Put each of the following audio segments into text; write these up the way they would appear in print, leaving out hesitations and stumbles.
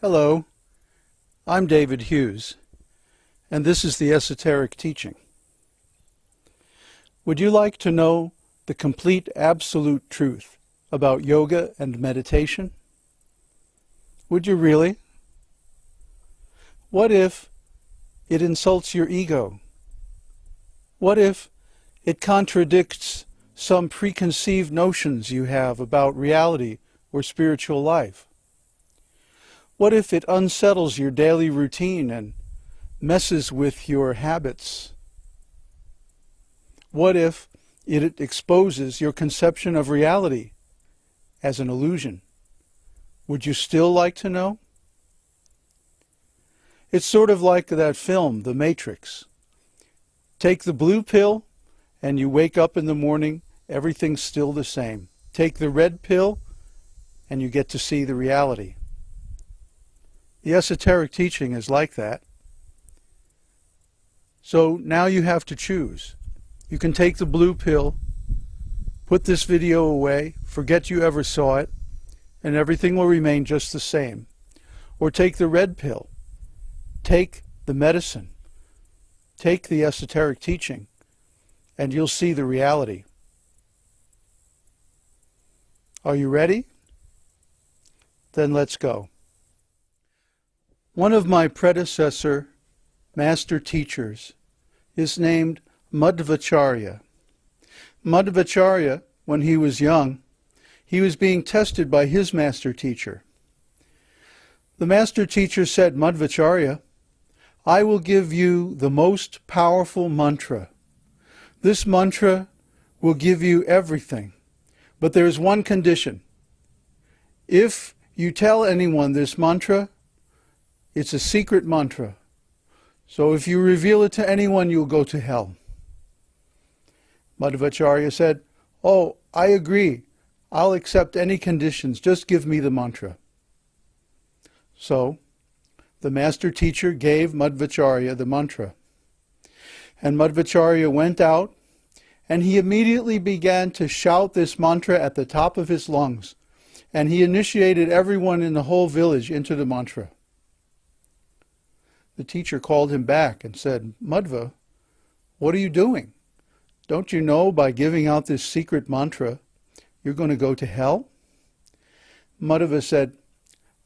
Hello, I'm David Hughes, and this is the Esoteric Teaching. Would you like to know the complete absolute truth about yoga and meditation? Would you really? What if it insults your ego? What if it contradicts some preconceived notions you have about reality or spiritual life? What if it unsettles your daily routine and messes with your habits? What if it exposes your conception of reality as an illusion? Would you still like to know? It's sort of like that film, The Matrix. Take the blue pill and you wake up in the morning, everything's still the same. Take the red pill and you get to see the reality. The esoteric teaching is like that. So now you have to choose. You can take the blue pill, put this video away, forget you ever saw it, and everything will remain just the same. Or take the red pill, take the medicine, take the esoteric teaching, and you'll see the reality. Are you ready? Then let's go. One of my predecessor master teachers is named Madhvacharya. Madhvacharya, when he was young, he was being tested by his master teacher. The master teacher said, Madhvacharya, I will give you the most powerful mantra. This mantra will give you everything, but there is one condition. If you tell anyone this mantra, it's a secret mantra. So if you reveal it to anyone, you'll go to hell. Madhvacharya said, oh, I agree. I'll accept any conditions. Just give me the mantra. So the master teacher gave Madhvacharya the mantra. And Madhvacharya went out and he immediately began to shout this mantra at the top of his lungs. And he initiated everyone in the whole village into the mantra. The teacher called him back and said, Madhva, what are you doing? Don't you know by giving out this secret mantra, you're going to go to hell? Madhva said,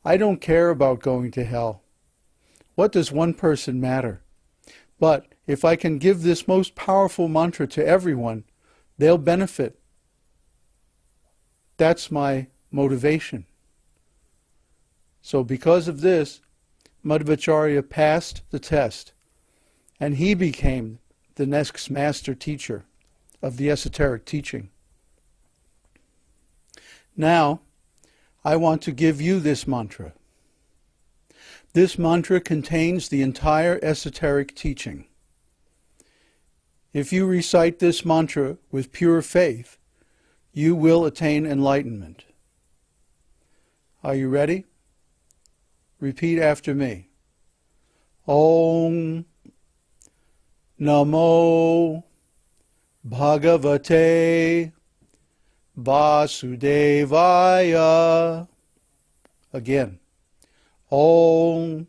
I don't care about going to hell. What does one person matter? But if I can give this most powerful mantra to everyone, they'll benefit. That's my motivation. So because of this, Madhvacharya passed the test, and he became the next master teacher of the esoteric teaching. Now, I want to give you this mantra. This mantra contains the entire esoteric teaching. If you recite this mantra with pure faith, you will attain enlightenment. Are you ready? Repeat after me. Om Namo Bhagavate Vasudevaya. Again. Om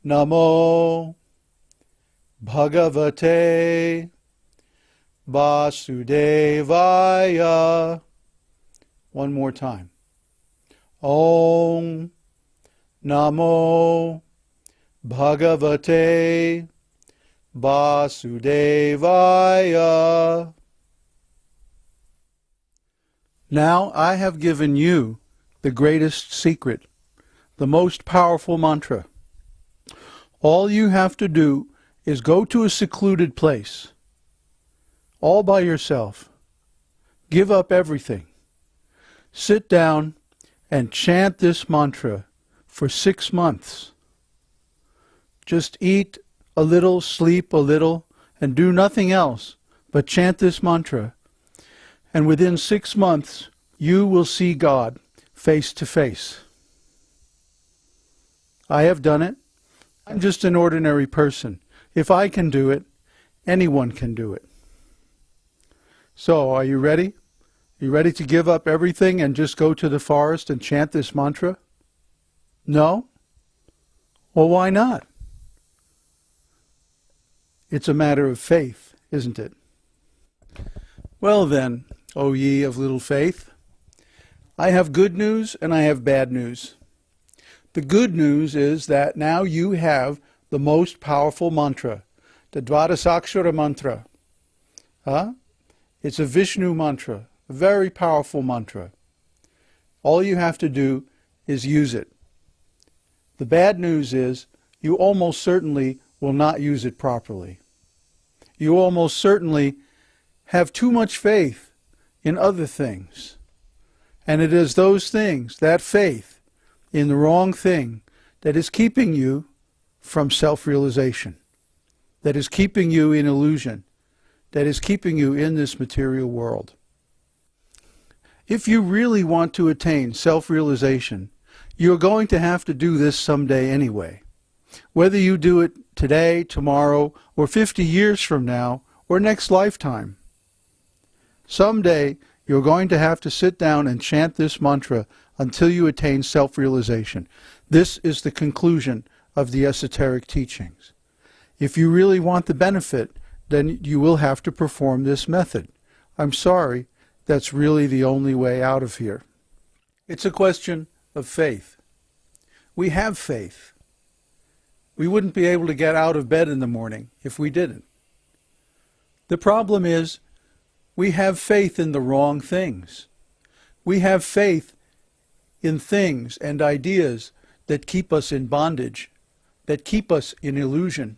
Namo Bhagavate Vasudevaya. One more time. Om Namo Bhagavate Vasudevaya. Now I have given you the greatest secret, the most powerful mantra. All you have to do is go to a secluded place, all by yourself. Give up everything. Sit down and chant this mantra for 6 months. Just eat a little, sleep a little, and do nothing else but chant this mantra. And within 6 months, you will see God face to face. I have done it. I'm just an ordinary person. If I can do it, anyone can do it. So, are you ready? Are you ready to give up everything and just go to the forest and chant this mantra? No? Well, why not? It's a matter of faith, isn't it? Well then, O ye of little faith, I have good news and I have bad news. The good news is that now you have the most powerful mantra, the Dvadasakshara mantra. It's a Vishnu mantra, a very powerful mantra. All you have to do is use it. The bad news is you almost certainly will not use it properly. You almost certainly have too much faith in other things. And it is those things, that faith in the wrong thing, that is keeping you from self-realization, that is keeping you in illusion, that is keeping you in this material world. If you really want to attain self-realization, you're going to have to do this someday anyway. Whether you do it today, tomorrow, or 50 years from now, or next lifetime. Someday, you're going to have to sit down and chant this mantra until you attain self-realization. This is the conclusion of the esoteric teachings. If you really want the benefit, then you will have to perform this method. I'm sorry, that's really the only way out of here. It's a question of faith. We have faith. We wouldn't be able to get out of bed in the morning if we didn't. The problem is, we have faith in the wrong things. We have faith in things and ideas that keep us in bondage, that keep us in illusion,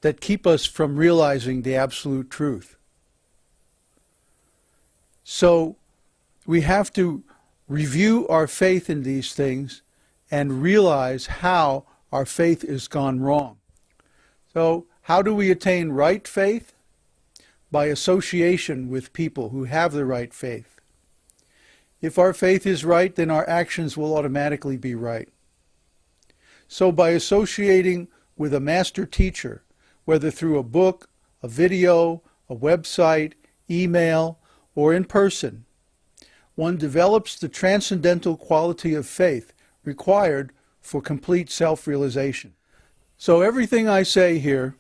that keep us from realizing the absolute truth. So we have to review our faith in these things and realize how our faith has gone wrong. So how do we attain right faith? By association with people who have the right faith. If our faith is right, then our actions will automatically be right. So by associating with a master teacher, whether through a book, a video, a website, email, or in person, one develops the transcendental quality of faith required for complete self-realization. So everything I say here,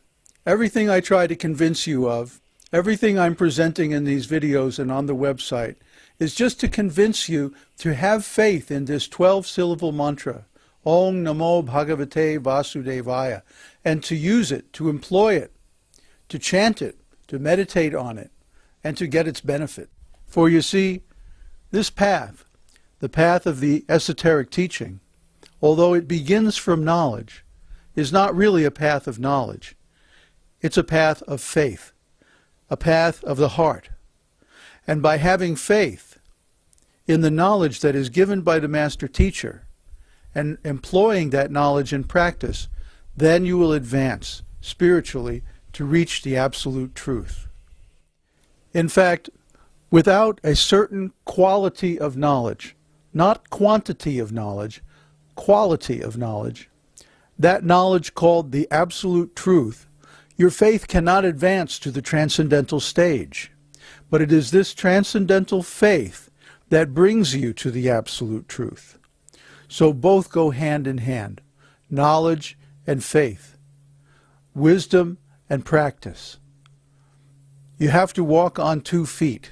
everything I try to convince you of, everything I'm presenting in these videos and on the website is just to convince you to have faith in this 12-syllable mantra, Om Namo Bhagavate Vasudevaya, and to use it, to employ it, to chant it, to meditate on it, and to get its benefit. For you see, this path, the path of the esoteric teaching, although it begins from knowledge, is not really a path of knowledge. It's a path of faith, a path of the heart. And by having faith in the knowledge that is given by the master teacher and employing that knowledge in practice, then you will advance spiritually to reach the absolute truth. In fact, without a certain quality of knowledge, not quantity of knowledge, quality of knowledge, that knowledge called the absolute truth, your faith cannot advance to the transcendental stage. But it is this transcendental faith that brings you to the absolute truth. So both go hand in hand, knowledge and faith, wisdom and practice. You have to walk on 2 feet.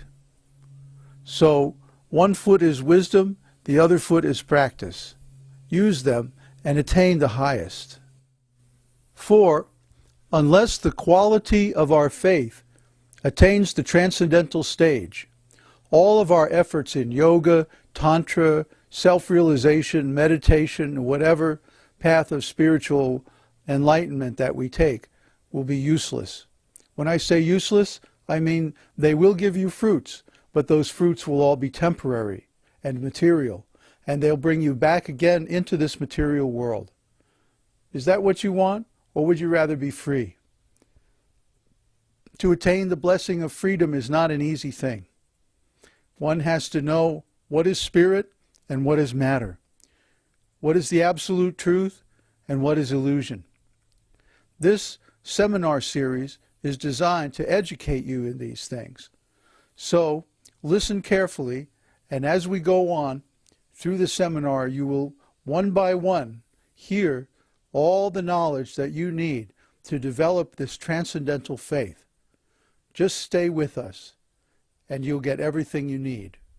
So one foot is wisdom, the other foot is practice. Use them and attain the highest. For unless the quality of our faith attains the transcendental stage, all of our efforts in yoga, tantra, self-realization, meditation, whatever path of spiritual enlightenment that we take will be useless. When I say useless, I mean they will give you fruits, but those fruits will all be temporary and material, and they'll bring you back again into this material world. Is that what you want, or would you rather be free? To attain the blessing of freedom is not an easy thing. One has to know what is spirit and what is matter. What is the absolute truth and what is illusion. This seminar series is designed to educate you in these things. So listen carefully, and as we go on through the seminar, you will one by one, hear all the knowledge that you need to develop this transcendental faith. Just stay with us, and you'll get everything you need.